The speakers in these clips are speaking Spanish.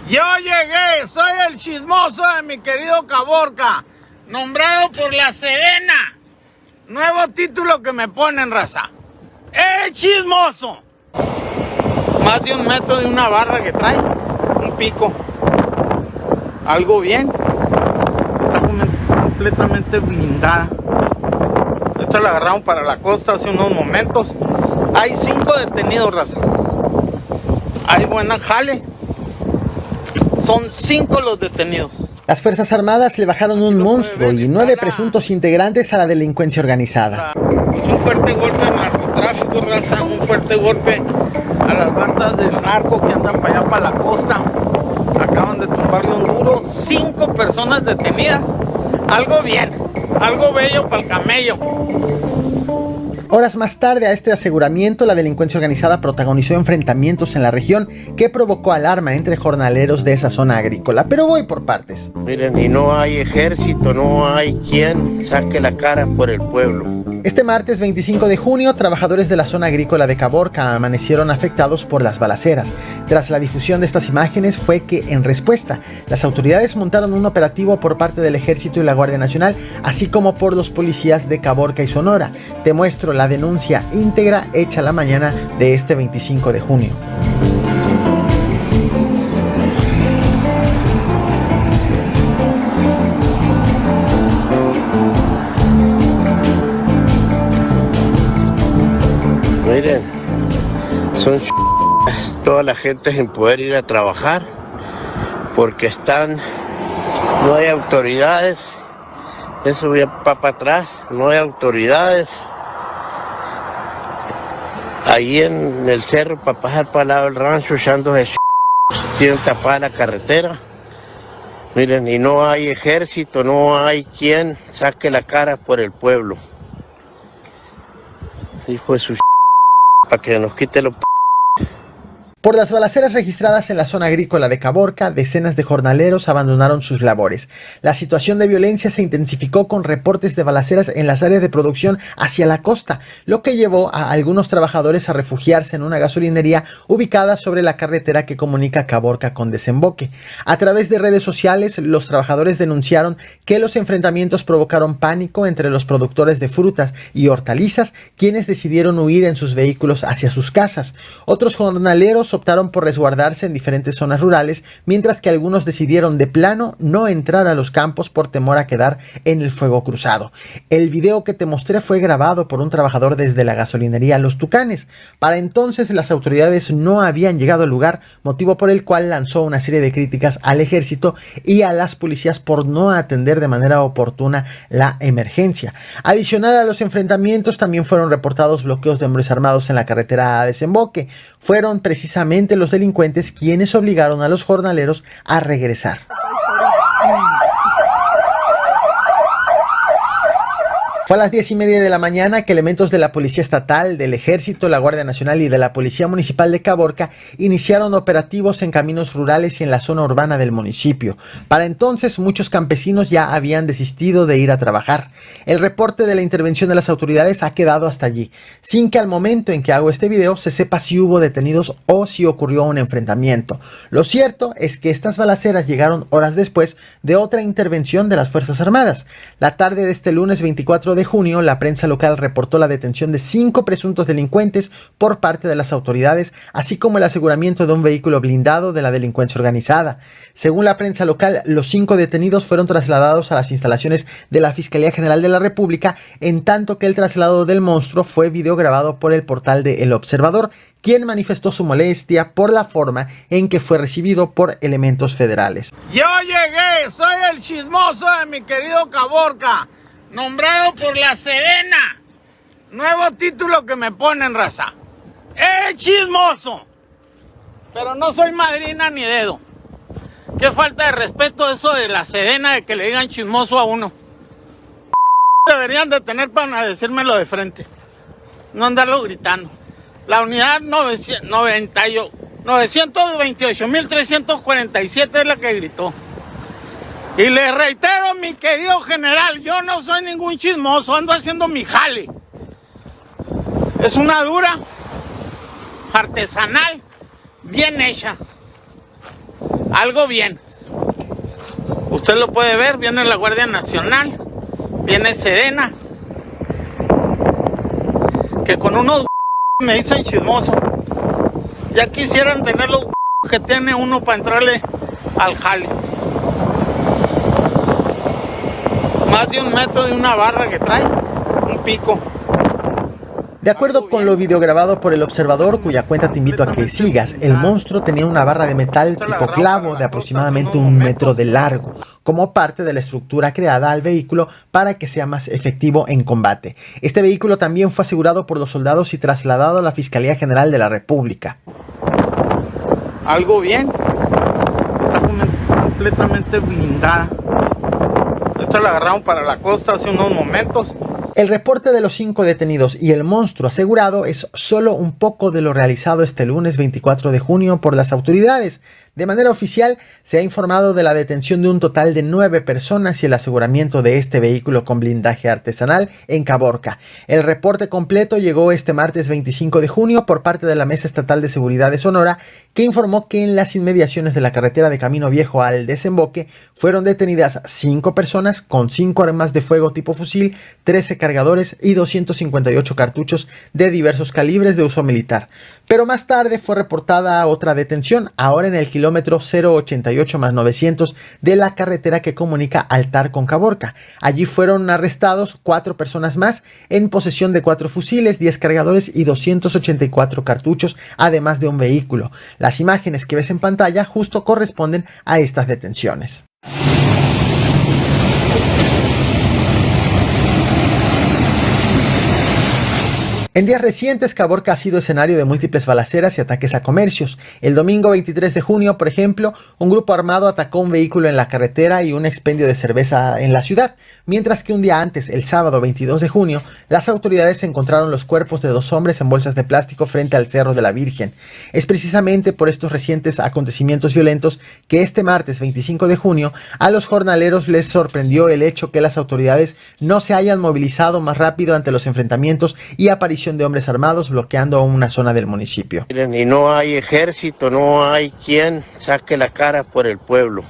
Yo llegué, soy el chismoso de mi querido Caborca, nombrado por la Sedena. Nuevo título que me ponen, raza. ¡El chismoso! Más de 1 metro de una barra que trae, un pico. Algo bien. Está completamente blindada. Esta la agarraron para la costa hace unos momentos. Hay 5 detenidos, raza. Hay buena jale. Son 5 los detenidos. Las Fuerzas Armadas le bajaron un monstruo y 9 presuntos integrantes a la delincuencia organizada. Pues un fuerte golpe al narcotráfico, raza. Un fuerte golpe a las bandas del narco que andan para allá, para la costa. Acaban de tumbarle un duro. 5 personas detenidas. Algo bien. Algo bello para el camello. Horas más tarde a este aseguramiento, la delincuencia organizada protagonizó enfrentamientos en la región que provocó alarma entre jornaleros de esa zona agrícola. Pero voy por partes. Miren, y no hay ejército, no hay quien saque la cara por el pueblo. Este martes 25 de junio, trabajadores de la zona agrícola de Caborca amanecieron afectados por las balaceras. Tras la difusión de estas imágenes fue que, en respuesta, las autoridades montaron un operativo por parte del Ejército y la Guardia Nacional, así como por los policías de Caborca y Sonora. Te muestro la denuncia íntegra hecha la mañana de este 25 de junio. Miren, son toda la gente sin poder ir a trabajar porque no hay autoridades. Eso ya va para atrás, no hay autoridades. Ahí en el cerro para pasar para el lado del rancho echando tienen tapada la carretera. Miren, y no hay ejército, no hay quien saque la cara por el pueblo. Hijo de su para que nos quite lo. Por las balaceras registradas en la zona agrícola de Caborca, decenas de jornaleros abandonaron sus labores. La situación de violencia se intensificó con reportes de balaceras en las áreas de producción hacia la costa, lo que llevó a algunos trabajadores a refugiarse en una gasolinería ubicada sobre la carretera que comunica Caborca con Desemboque. A través de redes sociales, los trabajadores denunciaron que los enfrentamientos provocaron pánico entre los productores de frutas y hortalizas, quienes decidieron huir en sus vehículos hacia sus casas. Otros jornaleros optaron por resguardarse en diferentes zonas rurales, mientras que algunos decidieron de plano no entrar a los campos por temor a quedar en el fuego cruzado. El video que te mostré fue grabado por un trabajador desde la gasolinería Los Tucanes. Para entonces las autoridades no habían llegado al lugar, motivo por el cual lanzó una serie de críticas al ejército y a las policías por no atender de manera oportuna la emergencia. Adicional a los enfrentamientos, también fueron reportados bloqueos de hombres armados en la carretera a Desemboque. Fueron precisamente los delincuentes quienes obligaron a los jornaleros a regresar. Fue a las 10:30 de la mañana que elementos de la Policía Estatal, del Ejército, la Guardia Nacional y de la Policía Municipal de Caborca iniciaron operativos en caminos rurales y en la zona urbana del municipio. Para entonces, muchos campesinos ya habían desistido de ir a trabajar. El reporte de la intervención de las autoridades ha quedado hasta allí, sin que al momento en que hago este video se sepa si hubo detenidos o si ocurrió un enfrentamiento. Lo cierto es que estas balaceras llegaron horas después de otra intervención de las Fuerzas Armadas. La tarde de este lunes 24 de junio, la prensa local reportó la detención de 5 presuntos delincuentes por parte de las autoridades, así como el aseguramiento de un vehículo blindado de la delincuencia organizada. Según la prensa local, los 5 detenidos fueron trasladados a las instalaciones de la Fiscalía General de la República, en tanto que el traslado del monstruo fue videograbado por el portal de El Observador, quien manifestó su molestia por la forma en que fue recibido por elementos federales. Yo llegué, soy el chismoso de mi querido Caborca, nombrado por la Sedena. Nuevo título que me ponen, raza. ¡El chismoso! Pero no soy madrina ni dedo. Qué falta de respeto eso de la Sedena, de que le digan chismoso a uno. Deberían de tener para decírmelo de frente, no andarlo gritando. La unidad 928.347 es la que gritó. Y le reitero, mi querido general, yo no soy ningún chismoso, ando haciendo mi jale. Es una dura, artesanal, bien hecha. Algo bien. Usted lo puede ver, viene la Guardia Nacional, viene Sedena, que con unos me dicen chismoso. Ya quisieran tener los que tiene uno para entrarle al jale. Más de 1 metro de una barra que trae, un pico. De acuerdo con lo videograbado por El Observador, cuya cuenta te invito a que sigas, el monstruo tenía una barra de metal tipo clavo de aproximadamente 1 metro de largo, como parte de la estructura creada al vehículo para que sea más efectivo en combate. Este vehículo también fue asegurado por los soldados y trasladado a la Fiscalía General de la República. Algo bien. Está completamente blindada. Esta la agarraron para la costa hace unos momentos. El reporte de los 5 detenidos y el monstruo asegurado es solo un poco de lo realizado este lunes 24 de junio por las autoridades. De manera oficial, se ha informado de la detención de un total de 9 personas y el aseguramiento de este vehículo con blindaje artesanal en Caborca. El reporte completo llegó este martes 25 de junio por parte de la Mesa Estatal de Seguridad de Sonora, que informó que en las inmediaciones de la carretera de Camino Viejo al desemboque fueron detenidas 5 personas con 5 armas de fuego tipo fusil, 13 cargadores y 258 cartuchos de diversos calibres de uso militar. Pero más tarde fue reportada otra detención, ahora en el kilómetro 088 más 900 de la carretera que comunica Altar con Caborca. Allí fueron arrestados 4 personas más en posesión de 4 fusiles, 10 cargadores y 284 cartuchos, además de un vehículo. Las imágenes que ves en pantalla justo corresponden a estas detenciones. En días recientes, Caborca ha sido escenario de múltiples balaceras y ataques a comercios. El domingo 23 de junio, por ejemplo, un grupo armado atacó un vehículo en la carretera y un expendio de cerveza en la ciudad, mientras que un día antes, el sábado 22 de junio, las autoridades encontraron los cuerpos de 2 hombres en bolsas de plástico frente al Cerro de la Virgen. Es precisamente por estos recientes acontecimientos violentos que este martes 25 de junio a los jornaleros les sorprendió el hecho que las autoridades no se hayan movilizado más rápido ante los enfrentamientos y aparición de hombres armados bloqueando una zona del municipio. Y no hay ejército, no hay quien saque la cara por el pueblo.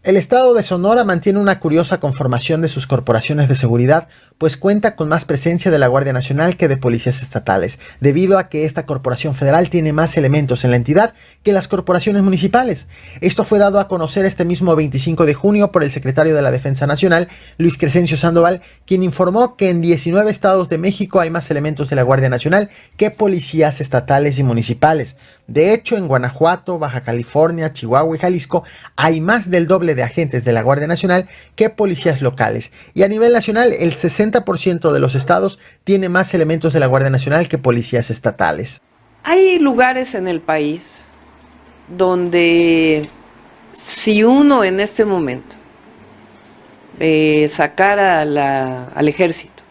El estado de Sonora mantiene una curiosa conformación de sus corporaciones de seguridad, pues cuenta con más presencia de la Guardia Nacional que de policías estatales, debido a que esta corporación federal tiene más elementos en la entidad que las corporaciones municipales. Esto fue dado a conocer este mismo 25 de junio por el secretario de la Defensa Nacional, Luis Crescencio Sandoval, quien informó que en 19 estados de México hay más elementos de la Guardia Nacional que policías estatales y municipales. De hecho, en Guanajuato, Baja California, Chihuahua y Jalisco hay más del doble de agentes de la Guardia Nacional que policías locales. Y a nivel nacional, el 60% de los estados tiene más elementos de la Guardia Nacional que policías estatales. Hay lugares en el país donde si uno en este momento sacara al ejército,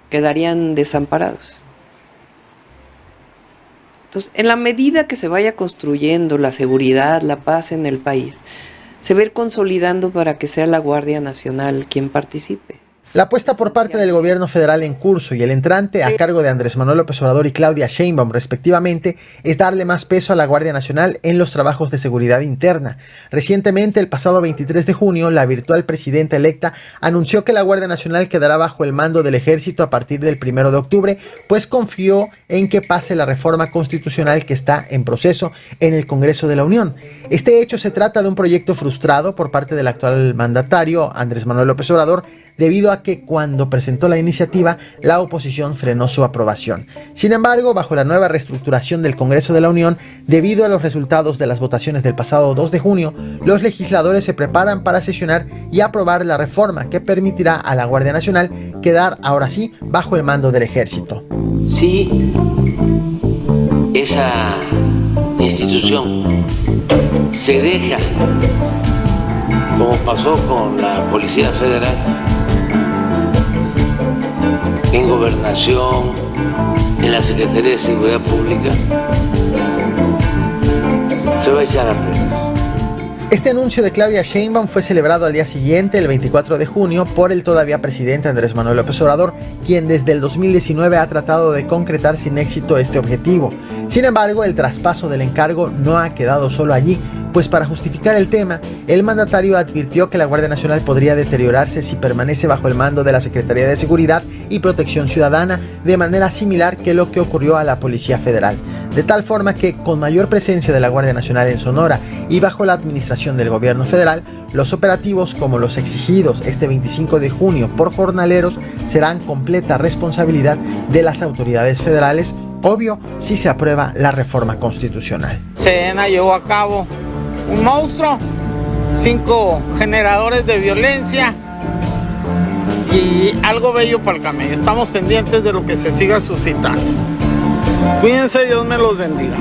quedarían desamparados. Entonces, en la medida que se vaya construyendo la seguridad, la paz en el país, se va a ir consolidando para que sea la Guardia Nacional quien participe. La apuesta por parte del gobierno federal en curso y el entrante a cargo de Andrés Manuel López Obrador y Claudia Sheinbaum respectivamente es darle más peso a la Guardia Nacional en los trabajos de seguridad interna. Recientemente, el pasado 23 de junio, la virtual presidenta electa anunció que la Guardia Nacional quedará bajo el mando del ejército a partir del 1 de octubre, pues confió en que pase la reforma constitucional que está en proceso en el Congreso de la Unión. Este hecho se trata de un proyecto frustrado por parte del actual mandatario Andrés Manuel López Obrador, debido a que cuando presentó la iniciativa, la oposición frenó su aprobación. Sin embargo, bajo la nueva reestructuración del Congreso de la Unión, debido a los resultados de las votaciones del pasado 2 de junio, los legisladores se preparan para sesionar y aprobar la reforma que permitirá a la Guardia Nacional quedar ahora sí bajo el mando del ejército. Si esa institución se deja, como pasó con la Policía Federal, en Gobernación, en la Secretaría de Seguridad Pública, se va a echar a perder. Este anuncio de Claudia Sheinbaum fue celebrado al día siguiente, el 24 de junio, por el todavía presidente Andrés Manuel López Obrador, quien desde el 2019 ha tratado de concretar sin éxito este objetivo. Sin embargo, el traspaso del encargo no ha quedado solo allí, pues para justificar el tema, el mandatario advirtió que la Guardia Nacional podría deteriorarse si permanece bajo el mando de la Secretaría de Seguridad y Protección Ciudadana, de manera similar que lo que ocurrió a la Policía Federal. De tal forma que, con mayor presencia de la Guardia Nacional en Sonora y bajo la administración del gobierno federal, los operativos como los exigidos este 25 de junio por jornaleros serán completa responsabilidad de las autoridades federales, obvio si se aprueba la reforma constitucional. Sedena llevó a cabo un monstruo, 5 generadores de violencia y algo bello para el camello. Estamos pendientes de lo que se siga suscitando. Cuídense, Dios me los bendiga.